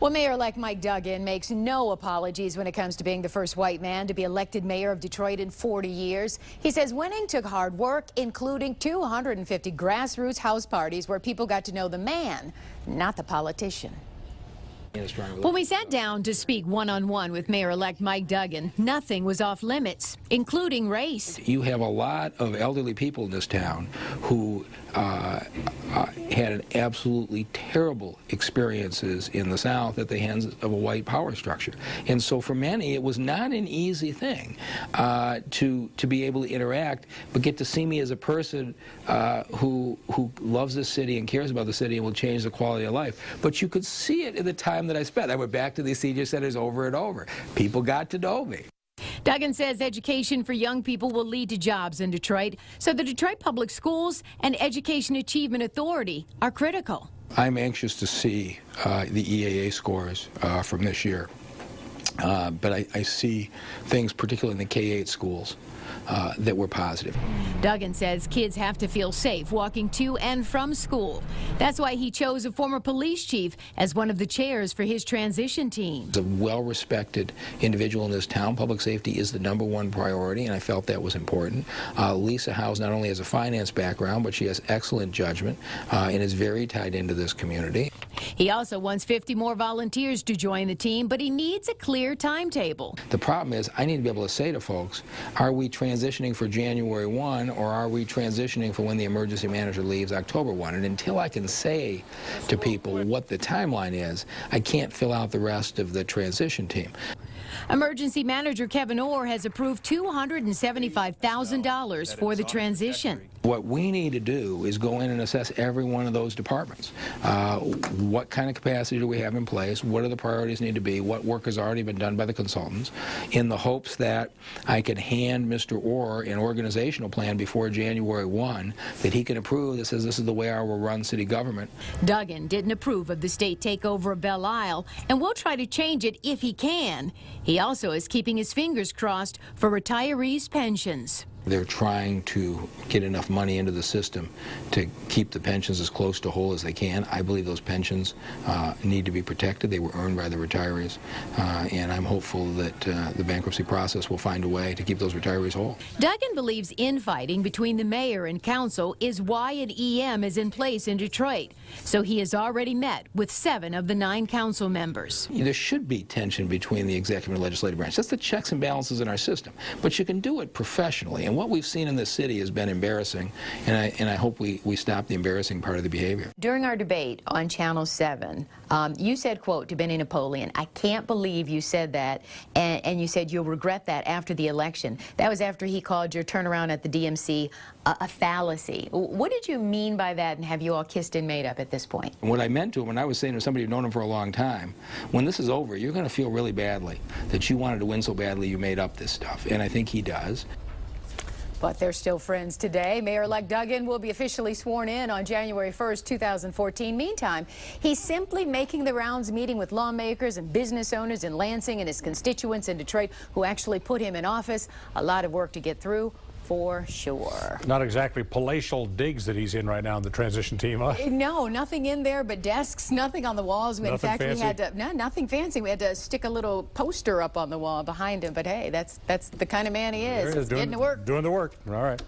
Well, Mayor-elect Mike Duggan makes no apologies when it comes to being the first white man to be elected mayor of Detroit in 40 years. He says winning took hard work, including 250 grassroots house parties where people got to know the man, not the politician. When we sat down to speak one-on-one with Mayor-elect Mike Duggan, nothing was off limits, including race. You have a lot of elderly people in this town who had an absolutely terrible experiences in the South at the hands of a white power structure. And so for many, it was not an easy thing to be able to interact, but get to see me as a person who loves this city and cares about the city and will change the quality of life. But you could see it in the time that I spent. I went back to these senior centers over and over. People got to know me. Duggan says education for young people will lead to jobs in Detroit, so the Detroit Public Schools and Education Achievement Authority are critical. I'm anxious to see the EAA scores from this year, but I see things, particularly in the K-8 schools, that were positive. Duggan says kids have to feel safe walking to and from school. That's why he chose a former police chief as one of the chairs for his transition team. A well-respected individual in this town. Public safety is the #1 priority, and I felt that was important. Lisa House not only has a finance background, but she has excellent judgment and is very tied into this community. He also wants 50 more volunteers to join the team, but he needs a clear timetable. The problem is I need to be able to say to folks, are we transitioning for January 1 or are we transitioning for when the emergency manager leaves October 1? And until I can say to people what the timeline is, I can't fill out the rest of the transition team. Emergency Manager Kevin Orr has approved $275,000 for the transition. What we need to do is go in and assess every one of those departments. What kind of capacity do we have in place? What do the priorities need to be? What work has already been done by the consultants? In the hopes that I can hand Mr. Orr an organizational plan before January 1 that he can approve that says this is the way I will run city government. Duggan didn't approve of the state takeover of Belle Isle and will try to change it if he can. He also is keeping his fingers crossed for retirees' pensions. They're trying to get enough money into the system to keep the pensions as close to whole as they can. I believe those pensions need to be protected. They were earned by the retirees, and I'm hopeful that the bankruptcy process will find a way to keep those retirees whole. Duggan believes infighting between the mayor and council is why an EM is in place in Detroit, so he has already met with 7 of the 9 council members. There should be tension between the executive and legislative branch. That's the checks and balances in our system, but you can do it professionally. And what we've seen in this city has been embarrassing, and I hope we stop the embarrassing part of the behavior. During our debate on Channel 7, you said, quote, to Benny Napoleon, "I can't believe you said that," and you said you'll regret that after the election. That was after he called your turnaround at the DMC a fallacy. What did you mean by that, and have you all kissed and made up at this point? And what I meant to him, when I was saying to somebody who'd known him for a long time, when this is over, you're going to feel really badly that you wanted to win so badly you made up this stuff, and I think he does. But they're still friends today. Mayor-elect Duggan will be officially sworn in on January 1st, 2014. Meantime, he's simply making the rounds, meeting with lawmakers and business owners in Lansing and his constituents in Detroit who actually put him in office. A lot of work to get through, for sure. Not exactly palatial digs that he's in right now in the transition team, huh? No, nothing in there but desks, nothing on the walls. In fact, we had to, nothing fancy. We had to stick a little poster up on the wall behind him. But hey, that's the kind of man he is. There he is, Getting to work. Doing the work. All right.